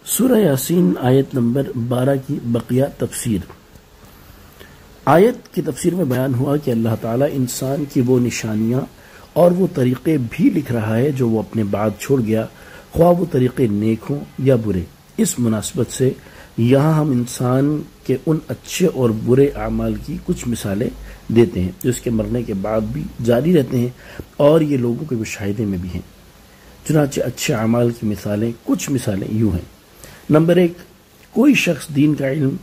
سورہ یاسین آیت نمبر 12 کی بقیہ تفسیر۔ آیت کی تفسیر میں بیان ہوا کہ اللہ تعالیٰ انسان کی وہ نشانیاں اور وہ طریقے بھی لکھ رہا ہے جو وہ اپنے بعد چھوڑ گیا، خواہ وہ طریقے نیک ہوں یا برے۔ اس مناسبت سے یہاں ہم انسان کے ان اچھے اور برے اعمال کی کچھ مثالیں دیتے ہیں جو اس کے مرنے کے بعد بھی جاری رہتے ہیں اور یہ لوگوں کے مشاہدے میں بھی ہیں۔ چنانچہ اچھے اعمال کی مثالیں، کچھ مثالیں یوں ہیں۔ نمبر 1، کوئی شخص دین کا علم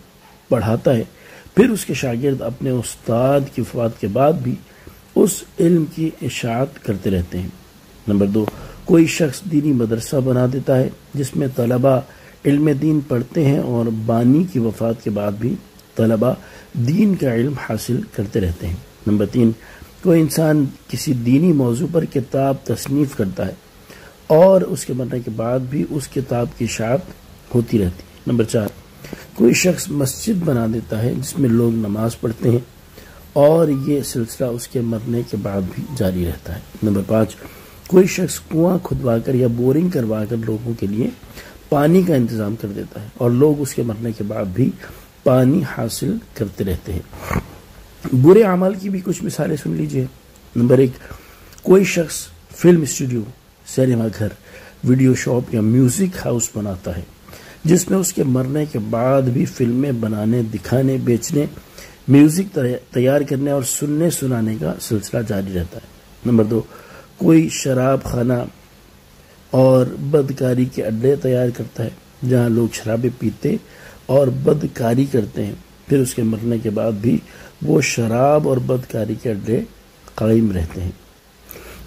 پڑھاتا ہے، پھر اس کے شاگرد اپنے استاد کی وفات کے بعد بھی اس علم کی اشاعت کرتے رہتے ہیں۔ نمبر 2، کوئی شخص دینی مدرسہ بنا دیتا ہے جس میں طلباء علم دین پڑھتے ہیں اور بانی کی وفات کے بعد بھی طلباء دین کا علم حاصل کرتے رہتے ہیں۔ نمبر 3، کوئی انسان کسی دینی موضوع پر کتاب تصنیف کرتا ہے اور اس کے مرنے کے بعد بھی اس کتاب کی اشاعت ہوتی رہتی ہے۔ نمبر 4، کوئی شخص مسجد بنا دیتا ہے جس میں لوگ نماز پڑھتے ہیں اور یہ سلسلہ اس کے مرنے کے بعد بھی جاری رہتا ہے۔ نمبر 5، کوئی شخص کنواں کھدوا کر یا بورنگ کروا کر لوگوں کے لیے پانی کا انتظام کر دیتا ہے اور لوگ اس کے مرنے کے بعد بھی پانی حاصل کرتے رہتے ہیں۔ برے اعمال کی بھی کچھ مثالیں سن لیجئے۔ نمبر 1، کوئی شخص فلم اسٹوڈیو، سینما گھر، ویڈیو شاپ یا میوزک ہاؤس بناتا ہے جس میں اس کے مرنے کے بعد بھی فلمیں بنانے، دکھانے، بیچنے، میوزک تیار کرنے اور سننے سنانے کا سلسلہ جاری رہتا ہے۔ نمبر 2، کوئی شراب خانہ اور بدکاری کے اڈے تیار کرتا ہے جہاں لوگ شرابیں پیتے اور بدکاری کرتے ہیں، پھر اس کے مرنے کے بعد بھی وہ شراب اور بدکاری کے اڈے قائم رہتے ہیں۔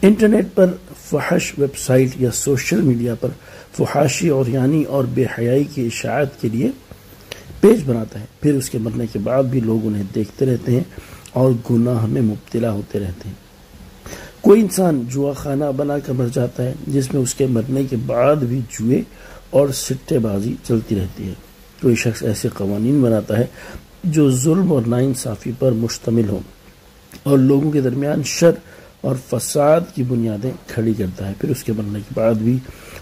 انٹرنیٹ پر فحش ویب سائٹ یا سوشل میڈیا پر فحاشی اور بے حیائی کی اشاعت کے لیے پیج بناتا ہے، پھر اس کے مرنے کے بعد بھی لوگ انہیں دیکھتے رہتے ہیں اور گناہ میں مبتلا ہوتے رہتے ہیں۔ کوئی انسان جوا خانہ بنا کر مر جاتا ہے جس میں اس کے مرنے کے بعد بھی جوئے اور سٹے بازی چلتی رہتی ہے۔ کوئی شخص ایسے قوانین بناتا ہے جو ظلم اور ناانصافی پر مشتمل ہوں اور لوگوں کے درمیان شر اور فساد کی بنیادیں کھڑی کرتا ہے، پھر اس کے مرنے کے بعد بھی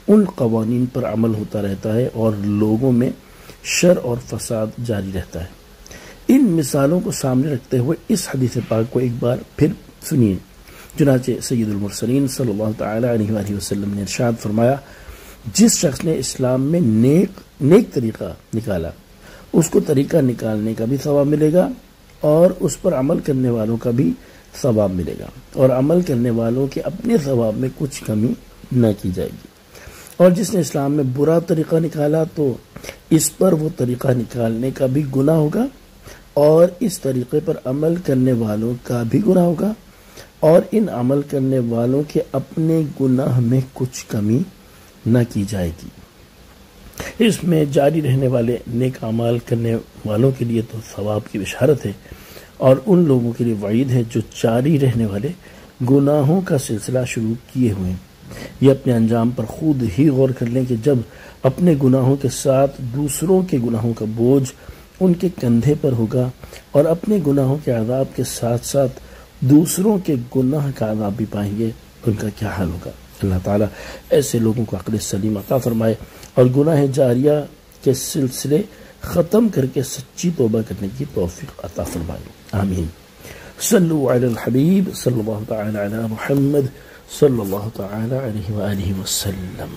ان قوانین پر عمل ہوتا رہتا ہے اور لوگوں میں شر اور فساد جاری رہتا ہے۔ ان مثالوں کو سامنے رکھتے ہوئے اس حدیث پاک کو ایک بار پھر سنیے۔ چنانچہ سید المرسلین صلی اللہ تعالی علیہ وآلہ وسلم نے ارشاد فرمایا، جس شخص نے اسلام میں نیک طریقہ نکالا اس کو طریقہ نکالنے کا بھی ثواب ملے گا اور اس پر عمل کرنے والوں کا بھی ثواب ملے گا، اور عمل کرنے والوں کے اپنے ثواب میں کچھ کمی نہ کی جائے گی۔ اور جس نے اسلام میں برا طریقہ نکالا تو اس پر وہ طریقہ نکالنے کا بھی گناہ ہوگا اور اس طریقے پر عمل کرنے والوں کا بھی گناہ ہوگا، اور ان عمل کرنے والوں کے اپنے گناہ میں کچھ کمی نہ کی جائے گی۔ اس میں جاری رہنے والے نیک اعمال کرنے والوں کے لیے تو ثواب کی بشارت ہے، اور ان لوگوں کے لیے وعید ہے جو جاری رہنے والے گناہوں کا سلسلہ شروع کیے ہوئے ہیں۔ یہ اپنے انجام پر خود ہی غور کر لیں کہ جب اپنے گناہوں کے ساتھ دوسروں کے گناہوں کا بوجھ ان کے کندھے پر ہوگا اور اپنے گناہوں کے عذاب کے ساتھ ساتھ دوسروں کے گناہ کا عذاب بھی پائیں گے، ان کا کیا حال ہوگا۔ اللہ تعالیٰ ایسے لوگوں کو عقل سلیم عطا فرمائے اور گناہ جاریہ کے سلسلے ختم کر کے سچی توبہ کرنے کی توفیق عطا فرمائے، آمین۔ صلو علی الحبیب صلی اللہ تعالی علی محمد صلی اللہ تعالی علیہ وآلہ وسلم۔